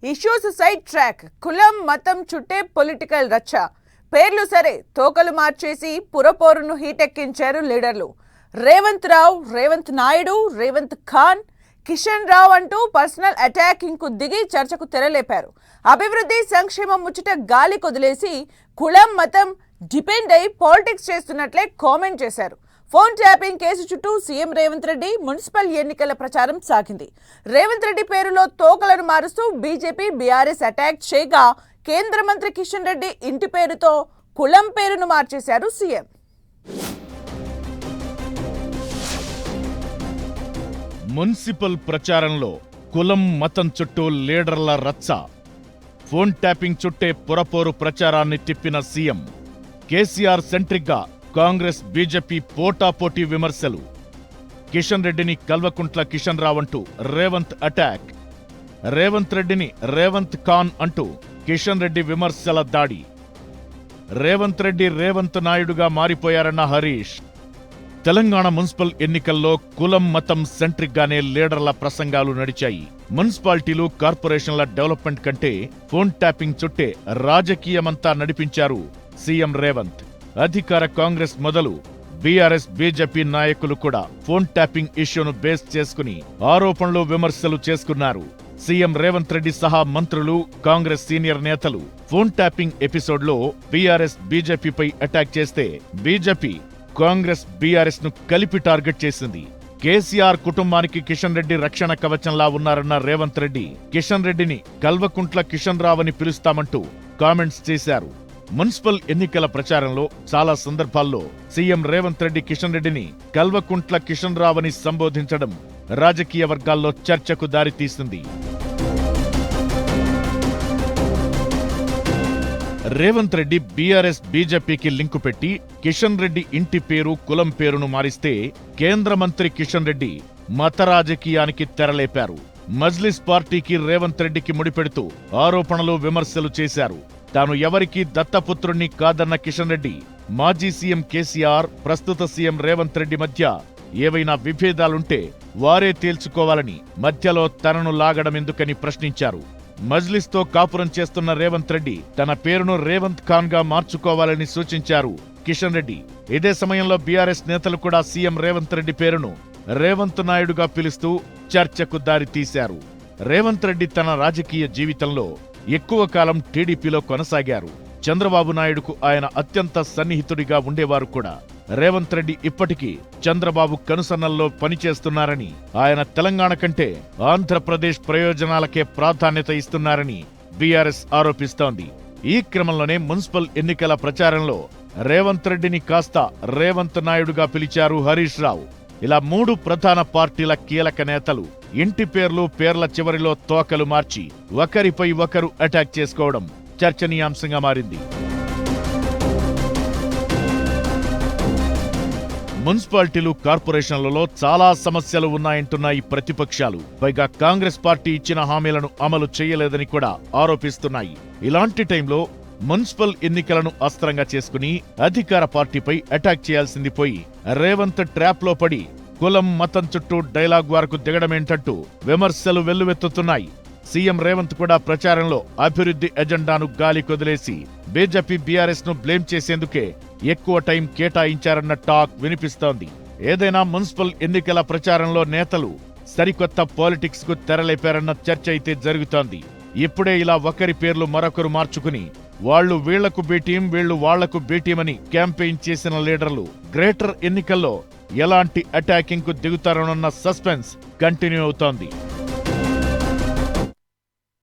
Issues side track, కులం మతం చుట్టే పొలిటికల్ రచ్చ. పేర్లు సరే, తోకలు మార్చేసి పురపోరును హీటెక్కించారు లీడర్లు. రేవంత్ రావు, రేవంత్ నాయుడు, రేవంత్ ఖాన్, కిషన్ రావు అంటూ పర్సనల్ అటాకింగ్ కు దిగి చర్చకు తెరలేపారు. అభివృద్ధి సంక్షేమం ముచ్చట గాలి కొదిలేసి కులం మతం డిపెండ్ అయి పాలిటిక్స్ చేస్తున్నట్లే కామెంట్ చేశారు. ఫోన్ ట్యాపింగ్ కేసు చుట్టూ సీఎం రేవంత్ రెడ్డి మున్సిపల్ ఎన్నికల ప్రచారం సాగింది. రేవంత్ రెడ్డి పేరులో తోకలను మారుస్తూ బీజేపీ బీఆర్ఎస్ అటాక్ చేయగా, కేంద్ర మంత్రి కిషన్ రెడ్డి ఇంటి పేరుతో కులం పేరును మార్చేశారు సీఎం. మున్సిపల్ ప్రచారంలో కులం మతం చుట్టూ లీడర్ల రచ్చ. ఫోన్ ట్యాపింగ్ చుట్టే పురపోరు ప్రచారాన్ని తిప్పిన సీఎం. కేసీఆర్ సెంట్రిక్గా కాంగ్రెస్ బీజేపీ పోటాపోటీ విమర్శలు. కిషన్ రెడ్డిని కల్వకుంట్ల కిషన్ రావు అంటూ రేవంత్ అటాక్. రేవంత్ రెడ్డిని రేవంత్ ఖాన్ అంటూ కిషన్ రెడ్డి విమర్శల దాడి. రేవంత్ రెడ్డి రేవంత్ నాయుడుగా మారిపోయారన్న హరీష్. తెలంగాణ మున్సిపల్ ఎన్నికల్లో కులం మతం సెంట్రిక్గానే లీడర్ల ప్రసంగాలు నడిచాయి. మున్సిపాలిటీలు కార్పొరేషన్ల డెవలప్మెంట్ కంటే ఫోన్ ట్యాపింగ్ చుట్టే రాజకీయమంతా నడిపించారు సీఎం రేవంత్. అధికార కాంగ్రెస్ మొదలు బీఆర్ఎస్ బీజేపీ నాయకులు కూడా ఫోన్ ట్యాపింగ్ ఇష్యూను బేస్ చేసుకుని ఆరోపణలు విమర్శలు చేసుకున్నారు. సీఎం రేవంత్ రెడ్డి సహా మంత్రులు, కాంగ్రెస్ సీనియర్ నేతలు ఫోన్ ట్యాపింగ్ ఎపిసోడ్లో బీఆర్ఎస్ బీజేపీపై అటాక్ చేస్తే, బీజేపీ కాంగ్రెస్ బీఆర్ఎస్ ను కలిపి టార్గెట్ చేసింది. కేసీఆర్ కుటుంబానికి కిషన్ రెడ్డి రక్షణ కవచంలా ఉన్నారన్న రేవంత్ రెడ్డి కిషన్ రెడ్డిని కల్వకుంట్ల కిషన్ రావు అని పిలుస్తామంటూ కామెంట్స్ చేశారు. మున్సిపల్ ఎన్నికల ప్రచారంలో చాలా సందర్భాల్లో సీఎం రేవంత్ రెడ్డి కిషన్ రెడ్డిని కల్వకుంట్ల కిషన్ రావు అని సంబోధించడం రాజకీయ వర్గాల్లో చర్చకు దారితీసింది. రేవంత్ రెడ్డి బీఆర్ఎస్ బీజేపీకి లింకు పెట్టి కిషన్ రెడ్డి ఇంటి పేరు కులం పేరును మారిస్తే, కేంద్ర మంత్రి కిషన్ రెడ్డి మత రాజకీయానికి తెరలేపారు. మజ్లిస్ పార్టీకి రేవంత్ రెడ్డికి ముడిపెడుతూ ఆరోపణలు విమర్శలు చేశారు. తాను ఎవరికీ దత్తపుత్రుణ్ణి కాదన్న కిషన్ రెడ్డి మాజీ సీఎం కేసీఆర్, ప్రస్తుత సీఎం రేవంత్ రెడ్డి మధ్య ఏవైనా విభేదాలుంటే వారే తేల్చుకోవాలని, మధ్యలో తనను లాగడమెందుకని ప్రశ్నించారు. మజ్లిస్తో కాపురం చేస్తున్న రేవంత్ రెడ్డి తన పేరును రేవంత్ ఖాన్ గా మార్చుకోవాలని సూచించారు కిషన్ రెడ్డి. ఇదే సమయంలో బీఆర్ఎస్ నేతలు కూడా సీఎం రేవంత్ రెడ్డి పేరును రేవంత్ నాయుడుగా పిలుస్తూ చర్చకు దారితీశారు. రేవంత్ రెడ్డి తన రాజకీయ జీవితంలో ఎక్కువ కాలం టీడీపీలో కొనసాగారు. చంద్రబాబు నాయుడుకు ఆయన అత్యంత సన్నిహితుడిగా ఉండేవారు కూడా. రేవంత్ రెడ్డి ఇప్పటికీ చంద్రబాబు కనుసన్నల్లో పనిచేస్తున్నారని, ఆయన తెలంగాణ కంటే ఆంధ్రప్రదేశ్ ప్రయోజనాలకే ప్రాధాన్యత ఇస్తున్నారని బీఆర్ఎస్ ఆరోపిస్తోంది. ఈ క్రమంలోనే మున్సిపల్ ఎన్నికల ప్రచారంలో రేవంత్ రెడ్డిని కాస్త రేవంత్ నాయుడుగా పిలిచారు హరీష్ రావు. ఇలా మూడు ప్రధాన పార్టీల కీలక నేతలు ఇంటి పేర్ల చివరిలో తోకలు మార్చి ఒకరిపై ఒకరు అటాక్ చేసుకోవడం చర్చనీయాంశంగా మారింది. మున్సిపాలిటీలు, కార్పొరేషన్లలో చాలా సమస్యలు ఉన్నాయంటున్నాయి ప్రతిపక్షాలు. పైగా కాంగ్రెస్ పార్టీ ఇచ్చిన హామీలను అమలు చేయలేదని కూడా ఆరోపిస్తున్నాయి. ఇలాంటి టైంలో మున్సిపల్ ఎన్నికలను అస్త్రంగా చేసుకుని అధికార పార్టీపై అటాక్ చేయాల్సింది పోయి రేవంత్ ట్రాప్ లో పడి కులం మతం చుట్టూ డైలాగ్ వారకు దిగడమేంటంటూ విమర్శలు వెల్లువెత్తుతున్నాయి. సీఎం రేవంత్ కూడా ప్రచారంలో అభివృద్ధి ఎజెండాను గాలి కొదిలేసి బీజేపీ బీఆర్ఎస్ ను బ్లేమ్ చేసేందుకే ఎక్కువ టైం కేటాయించారన్న టాక్ వినిపిస్తోంది. ఏదైనా మున్సిపల్ ఎన్నికల ప్రచారంలో నేతలు సరికొత్త పాలిటిక్స్ కు తెరలేపారన్న చర్చ అయితే జరుగుతోంది. ఇప్పుడే ఇలా ఒకరి పేర్లు మరొకరు మార్చుకుని వాళ్లు వీళ్లకు బీటీం, వీళ్లు వాళ్లకు బీటీమని క్యాంపెయిన్ చేసిన లీడర్లు గ్రేటర్ ఎన్నికల్లో ఎలాంటి అటాకింగ్ కు దిగుతారోనన్న సస్పెన్స్ కంటిన్యూ అవుతోంది.